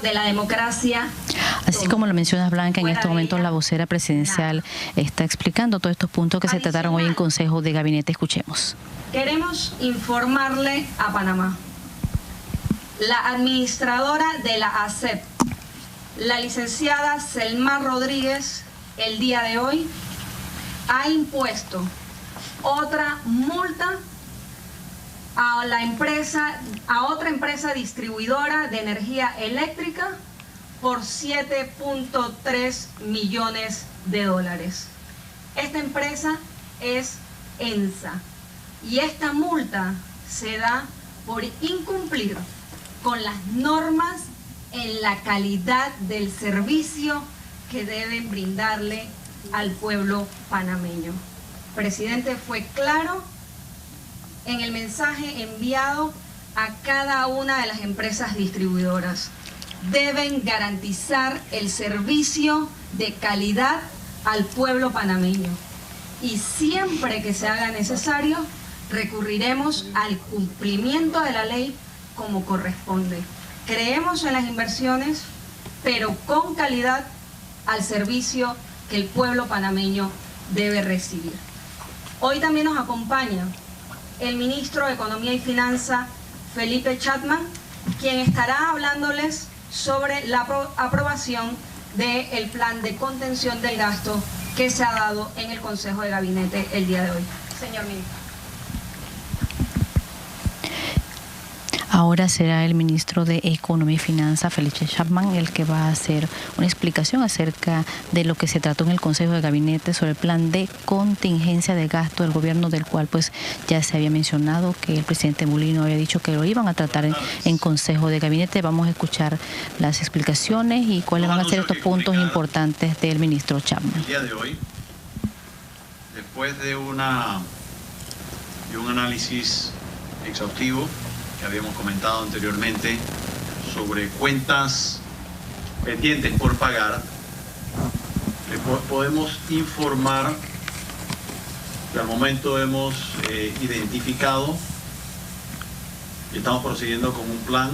de la democracia. Así como lo mencionas, Blanca, en este momento la vocera presidencial está explicando todos estos puntos que se trataron hoy en Consejo de Gabinete. Escuchemos. Queremos informarle a Panamá. La administradora de la ASEP, la licenciada Selma Rodríguez, el día de hoy ha impuesto otra multa a otra empresa distribuidora de energía eléctrica por 7.3 millones de dólares. Esta empresa es ENSA y esta multa se da por incumplir con las normas en la calidad del servicio que deben brindarle al pueblo panameño. El presidente fue claro en el mensaje enviado a cada una de las empresas distribuidoras. Deben garantizar el servicio de calidad al pueblo panameño y siempre que se haga necesario recurriremos al cumplimiento de la ley como corresponde. Creemos en las inversiones, pero con calidad al servicio que el pueblo panameño debe recibir. Hoy también nos acompaña el ministro de Economía y Finanza, Felipe Chapman, quien estará hablándoles sobre la aprobación del plan de contención del gasto que se ha dado en el Consejo de Gabinete el día de hoy. Señor ministro. Ahora será el ministro de Economía y Finanza, Felipe Chapman, el que va a hacer una explicación acerca de lo que se trató en el Consejo de Gabinete sobre el plan de contingencia de gasto del gobierno, del cual pues ya se había mencionado que el presidente Mulino había dicho que lo iban a tratar en Consejo de Gabinete. Vamos a escuchar las explicaciones y cuáles van a ser estos puntos importantes del ministro Chapman. El día de hoy, después de un análisis exhaustivo que habíamos comentado anteriormente sobre cuentas pendientes por pagar, podemos informar que al momento hemos identificado y estamos procediendo con un plan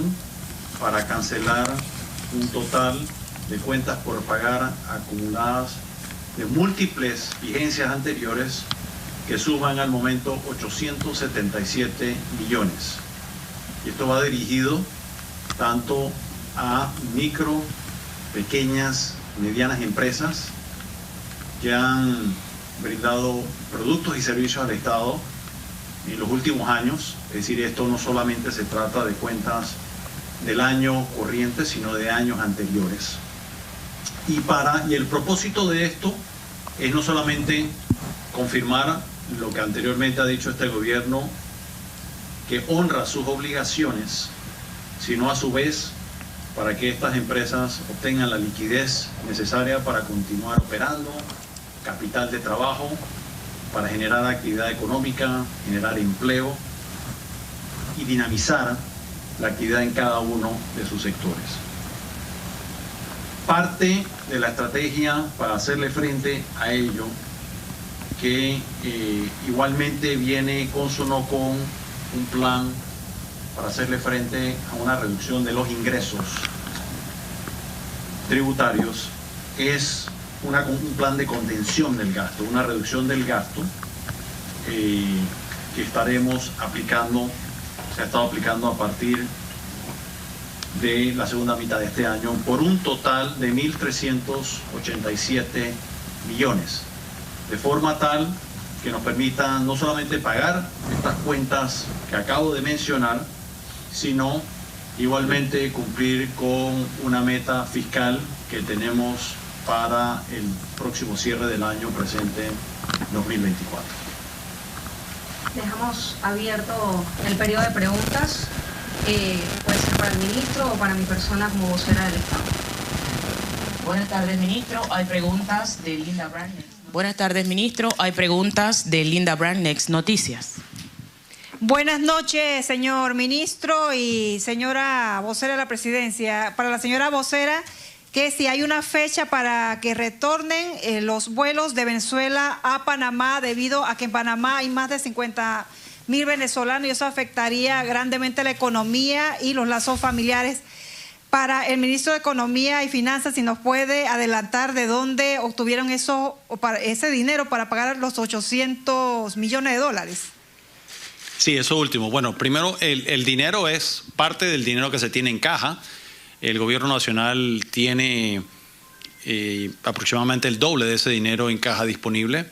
para cancelar un total de cuentas por pagar acumuladas de múltiples vigencias anteriores que suman al momento 877 millones. Y esto va dirigido tanto a micro, pequeñas, medianas empresas que han brindado productos y servicios al Estado en los últimos años. Es decir, esto no solamente se trata de cuentas del año corriente, sino de años anteriores. Y el propósito de esto es no solamente confirmar lo que anteriormente ha dicho este gobierno, que honra sus obligaciones, sino a su vez para que estas empresas obtengan la liquidez necesaria para continuar operando, capital de trabajo, para generar actividad económica, generar empleo y dinamizar la actividad en cada uno de sus sectores. Parte de la estrategia para hacerle frente a ello, que igualmente viene consono con un plan para hacerle frente a una reducción de los ingresos tributarios, es un plan de contención del gasto, una reducción del gasto que estaremos aplicando, se ha estado aplicando a partir de la segunda mitad de este año por un total de 1.387 millones, de forma tal que nos permita no solamente pagar estas cuentas que acabo de mencionar, sino igualmente cumplir con una meta fiscal que tenemos para el próximo cierre del año presente 2024. Dejamos abierto el periodo de preguntas, puede ser para el ministro o para mi persona como vocera del Estado. Buenas tardes, ministro. Hay preguntas de Linda Brandnex. Buenas tardes, ministro. Hay preguntas de Linda Brandnex Noticias. Buenas noches, señor ministro y señora vocera de la presidencia. Para la señora vocera, que si hay una fecha para que retornen los vuelos de Venezuela a Panamá, debido a que en Panamá hay más de 50.000 venezolanos y eso afectaría grandemente la economía y los lazos familiares. para el ministro de Economía y Finanzas, si nos puede adelantar de dónde obtuvieron ese dinero para pagar los 800 millones de dólares. Sí, eso último. Bueno, primero, el dinero es parte del dinero que se tiene en caja. El gobierno nacional tiene aproximadamente el doble de ese dinero en caja disponible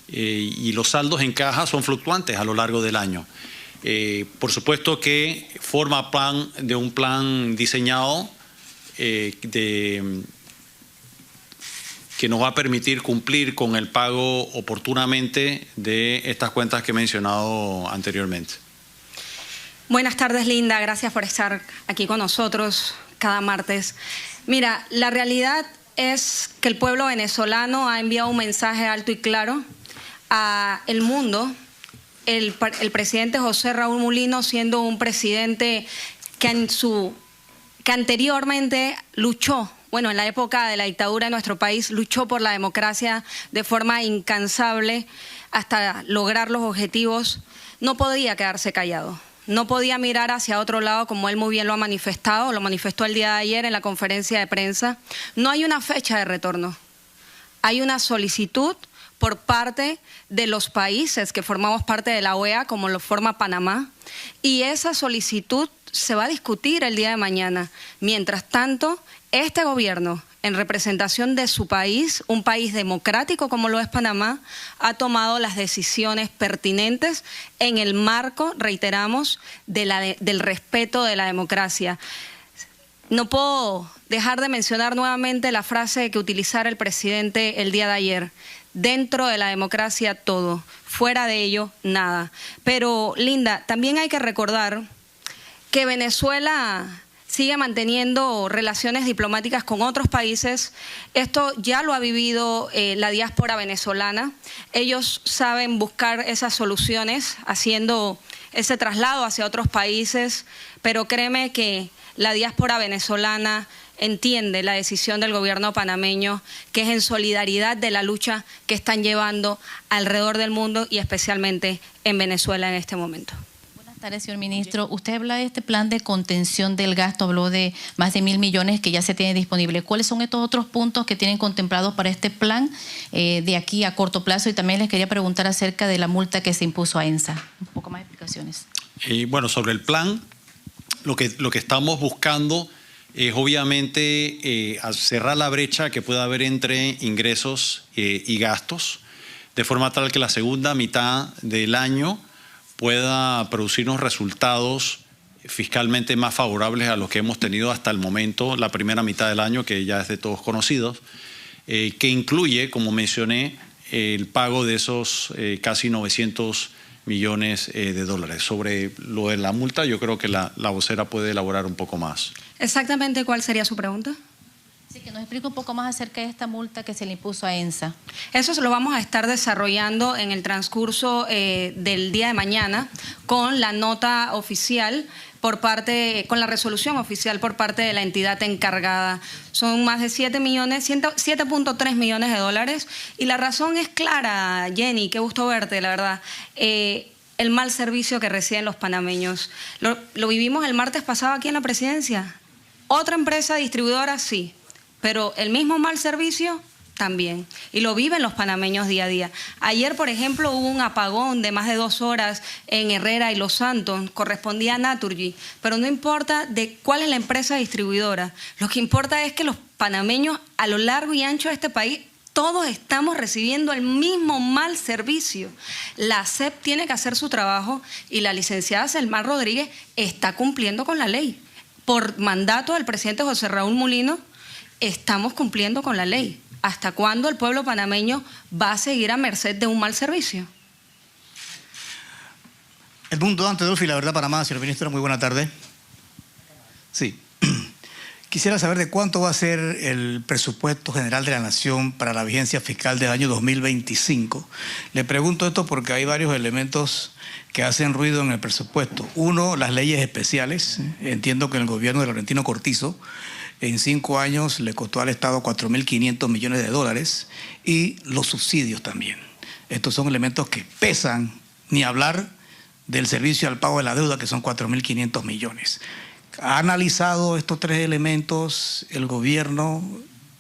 y los saldos en caja son fluctuantes a lo largo del año. Por supuesto que forma de un plan diseñado que nos va a permitir cumplir con el pago oportunamente de estas cuentas que he mencionado anteriormente. Buenas tardes, Linda. Gracias por estar aquí con nosotros cada martes. Mira, la realidad es que el pueblo venezolano ha enviado un mensaje alto y claro al mundo. El presidente José Raúl Mulino, siendo un presidente que anteriormente luchó, en la época de la dictadura de nuestro país, luchó por la democracia de forma incansable hasta lograr los objetivos, no podía quedarse callado. No podía mirar hacia otro lado, como él muy bien lo ha manifestado, lo manifestó el día de ayer en la conferencia de prensa. No hay una fecha de retorno, hay una solicitud por parte de los países que formamos parte de la OEA, como lo forma Panamá, y esa solicitud se va a discutir el día de mañana. Mientras tanto, este gobierno, en representación de su país, un país democrático como lo es Panamá, ha tomado las decisiones pertinentes en el marco, reiteramos, del respeto de la democracia. No puedo dejar de mencionar nuevamente la frase que utilizara el presidente el día de ayer. Dentro de la democracia todo, fuera de ello nada. Pero, Linda, también hay que recordar que Venezuela sigue manteniendo relaciones diplomáticas con otros países. Esto ya lo ha vivido la diáspora venezolana. Ellos saben buscar esas soluciones haciendo ese traslado hacia otros países, pero créeme que la diáspora venezolana entiende la decisión del gobierno panameño, que es en solidaridad de la lucha que están llevando alrededor del mundo y especialmente en Venezuela en este momento. Buenas tardes, señor ministro. Usted habla de este plan de contención del gasto, habló de más de 1.000 millones que ya se tiene disponible. ¿Cuáles son estos otros puntos que tienen contemplados para este plan de aquí a corto plazo? Y también les quería preguntar acerca de la multa que se impuso a ENSA. Un poco más de explicaciones. Bueno, sobre el plan, lo que estamos buscando es obviamente cerrar la brecha que pueda haber entre ingresos y gastos, de forma tal que la segunda mitad del año pueda producirnos resultados fiscalmente más favorables a los que hemos tenido hasta el momento, la primera mitad del año, que ya es de todos conocidos, que incluye, como mencioné, el pago de esos casi 900 millones de dólares. Sobre lo de la multa, yo creo que la vocera puede elaborar un poco más. Exactamente, ¿cuál sería su pregunta? Sí, que nos explique un poco más acerca de esta multa que se le impuso a ENSA. Eso se lo vamos a estar desarrollando en el transcurso del día de mañana con la nota oficial con la resolución oficial por parte de la entidad encargada. Son más de 7.3 millones de dólares y la razón es clara, Jenny, qué gusto verte, la verdad. El mal servicio que reciben los panameños. Lo vivimos el martes pasado aquí en la presidencia. Otra empresa distribuidora, sí, pero el mismo mal servicio también. Y lo viven los panameños día a día. Ayer, por ejemplo, hubo un apagón de más de 2 horas en Herrera y Los Santos, correspondía a Naturgy, pero no importa de cuál es la empresa distribuidora. Lo que importa es que los panameños a lo largo y ancho de este país todos estamos recibiendo el mismo mal servicio. La ASEP tiene que hacer su trabajo y la licenciada Selmar Rodríguez está cumpliendo con la ley. Por mandato del presidente José Raúl Mulino, estamos cumpliendo con la ley. ¿Hasta cuándo el pueblo panameño va a seguir a merced de un mal servicio? El mundo ante Dolphy, la verdad, Panamá, señor ministro, muy buena tarde. Sí. Quisiera saber de cuánto va a ser el presupuesto general de la Nación para la vigencia fiscal del año 2025. Le pregunto esto porque hay varios elementos que hacen ruido en el presupuesto. Uno, las leyes especiales. Entiendo que el gobierno de Laurentino Cortizo en 5 años le costó al Estado 4.500 millones de dólares y los subsidios también. Estos son elementos que pesan, ni hablar del servicio al pago de la deuda, que son 4.500 millones. ¿Ha analizado estos tres elementos el gobierno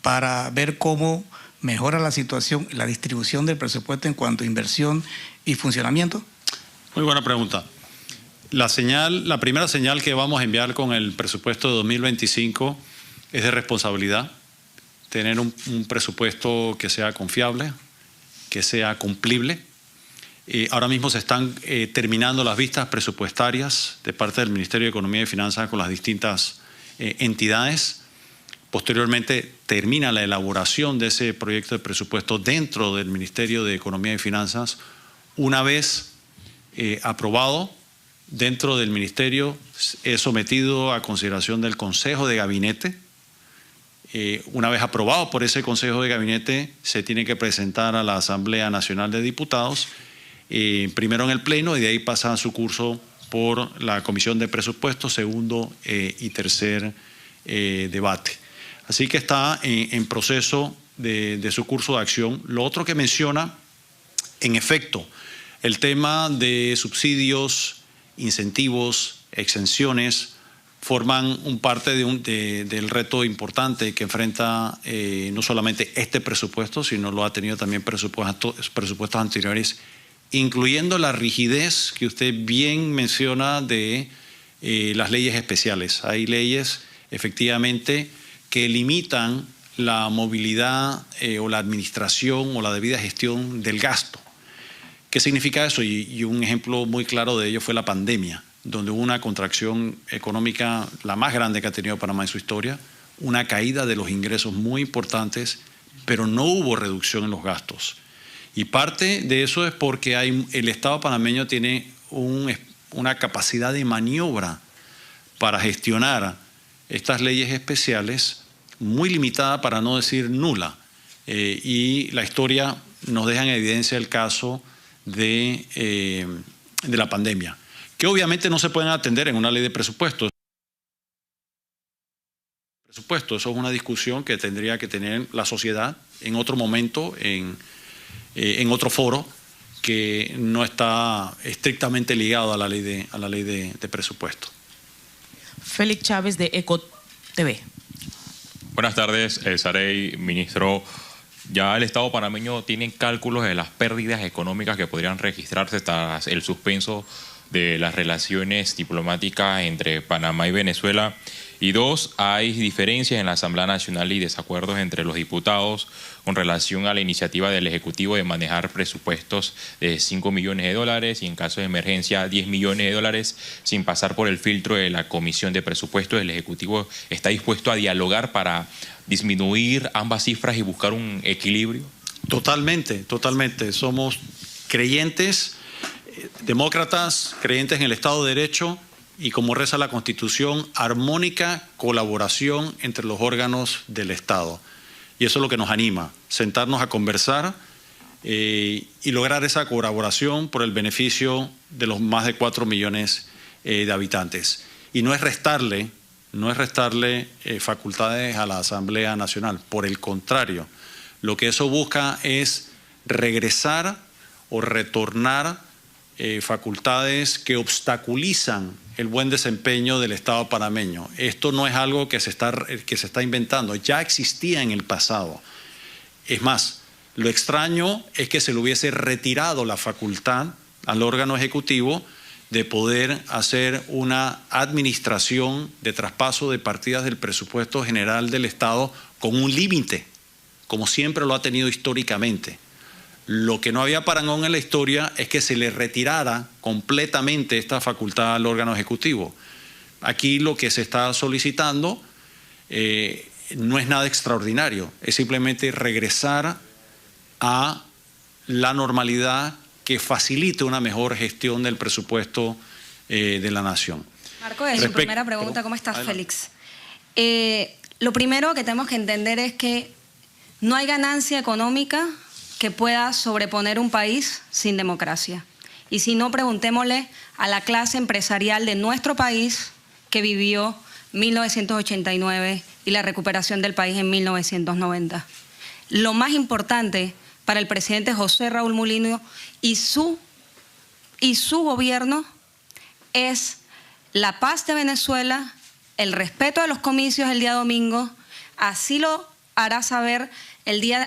para ver cómo mejora la situación, la distribución del presupuesto en cuanto a inversión y funcionamiento? Muy buena pregunta. La primera señal que vamos a enviar con el presupuesto de 2025 es de responsabilidad. Tener un presupuesto que sea confiable, que sea cumplible. Ahora mismo se están terminando las vistas presupuestarias de parte del Ministerio de Economía y Finanzas con las distintas entidades. Posteriormente termina la elaboración de ese proyecto de presupuesto dentro del Ministerio de Economía y Finanzas. Una vez aprobado dentro del Ministerio, es sometido a consideración del Consejo de Gabinete. Una vez aprobado por ese Consejo de Gabinete, se tiene que presentar a la Asamblea Nacional de Diputados, primero en el Pleno y de ahí pasa a su curso por la Comisión de Presupuestos, segundo y tercer debate. Así que está en proceso de su curso de acción. Lo otro que menciona, en efecto, el tema de subsidios, incentivos, exenciones, forman un parte del reto importante que enfrenta no solamente este presupuesto, sino lo ha tenido también presupuestos anteriores, incluyendo la rigidez que usted bien menciona de las leyes especiales. Hay leyes efectivamente que limitan la movilidad o la administración o la debida gestión del gasto. ¿Qué significa eso? Y un ejemplo muy claro de ello fue la pandemia, donde hubo una contracción económica, la más grande que ha tenido Panamá en su historia, una caída de los ingresos muy importantes, pero no hubo reducción en los gastos. Y parte de eso es porque el Estado panameño tiene una capacidad de maniobra para gestionar estas leyes especiales muy limitada, para no decir nula. Y la historia nos deja en evidencia el caso de la pandemia, que obviamente no se pueden atender en una ley de presupuestos. Eso es una discusión que tendría que tener la sociedad en otro momento, en otro foro, que no está estrictamente ligado a la ley de presupuesto. Félix Chávez, de EcoTV. Buenas tardes, Sarey, ministro. Ya el Estado panameño tiene cálculos de las pérdidas económicas que podrían registrarse tras el suspenso de las relaciones diplomáticas entre Panamá y Venezuela. Y dos, hay diferencias en la Asamblea Nacional y desacuerdos entre los diputados con relación a la iniciativa del Ejecutivo de manejar presupuestos de $5 millones y en caso de emergencia $10 millones sin pasar por el filtro de la Comisión de Presupuestos. El Ejecutivo está dispuesto a dialogar para disminuir ambas cifras y buscar un equilibrio. Totalmente. Somos creyentes, demócratas, creyentes en el Estado de Derecho y, como reza la Constitución, armónica colaboración entre los órganos del Estado. Y eso es lo que nos anima, sentarnos a conversar y lograr esa colaboración por el beneficio de los más de 4 millones de habitantes. Y no es restarle facultades a la Asamblea Nacional. Por el contrario, lo que eso busca es regresar o retornar facultades que obstaculizan el buen desempeño del Estado panameño. Esto no es algo que se está inventando, ya existía en el pasado. Es más, lo extraño es que se le hubiese retirado la facultad al órgano ejecutivo de poder hacer una administración de traspaso de partidas del presupuesto general del Estado con un límite, como siempre lo ha tenido históricamente. Lo que no había parangón en la historia es que se le retirara completamente esta facultad al órgano ejecutivo. Aquí lo que se está solicitando no es nada extraordinario, es simplemente regresar a la normalidad que facilite una mejor gestión del presupuesto de la nación. Marco, de su primera pregunta, ¿cómo estás, Félix? Lo primero que tenemos que entender es que no hay ganancia económica que pueda sobreponer un país sin democracia. Y si no, preguntémosle a la clase empresarial de nuestro país que vivió 1989 y la recuperación del país en 1990. Lo más importante para el presidente José Raúl Mulino y su gobierno es la paz de Venezuela el respeto de los comicios el día domingo, así lo hará saber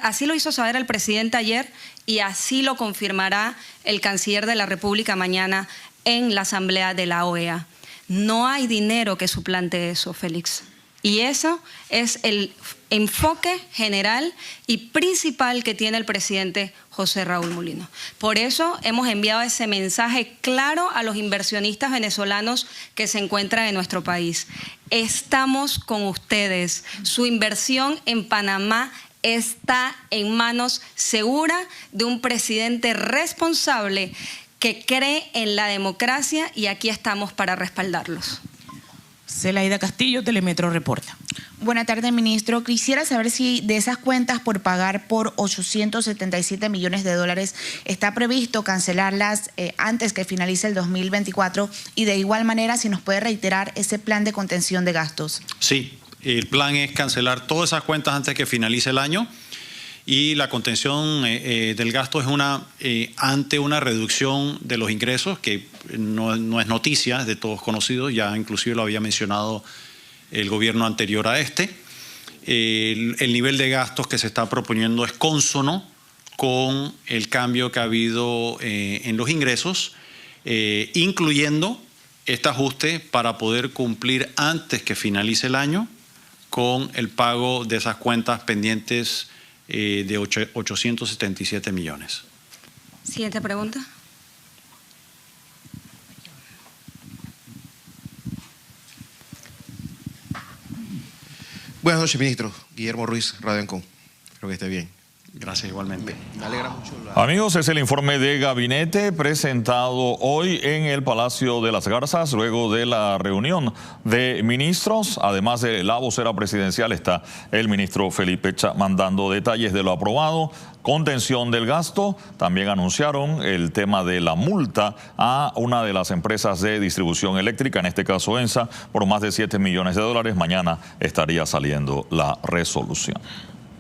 así lo hizo saber el presidente ayer y así lo confirmará el canciller de la República mañana en la Asamblea de la OEA. No hay dinero que suplante eso, Félix. Y eso es el enfoque general y principal que tiene el presidente José Raúl Mulino. Por eso hemos enviado ese mensaje claro a los inversionistas venezolanos que se encuentran en nuestro país. Estamos con ustedes. Su inversión en Panamá está en manos seguras de un presidente responsable que cree en la democracia y aquí estamos para respaldarlos. Zelaida Castillo, Telemetro reporta. Buenas tardes, ministro. Quisiera saber si de esas cuentas por pagar por 877 millones de dólares está previsto cancelarlas antes que finalice el 2024 y de igual manera si nos puede reiterar ese plan de contención de gastos. Sí, el plan es cancelar todas esas cuentas antes que finalice el año y la contención del gasto es ante una reducción de los ingresos que no es noticia, es de todos conocidos, ya inclusive lo había mencionado el gobierno anterior a este. El nivel de gastos que se está proponiendo es cónsono con el cambio que ha habido en los ingresos, incluyendo este ajuste para poder cumplir antes que finalice el año con el pago de esas cuentas pendientes de 877 millones. Siguiente pregunta. Buenas noches, ministro. Guillermo Ruiz, Radio Ancon. Espero que esté bien. Gracias igualmente. Me alegra mucho. Amigos, es el informe de gabinete presentado hoy en el Palacio de las Garzas, luego de la reunión de ministros. Además de la vocera presidencial, está el ministro Felipe Chapman dando detalles de lo aprobado. Contención del gasto, también anunciaron el tema de la multa a una de las empresas de distribución eléctrica, en este caso ENSA, por más de 7 millones de dólares. Mañana estaría saliendo la resolución.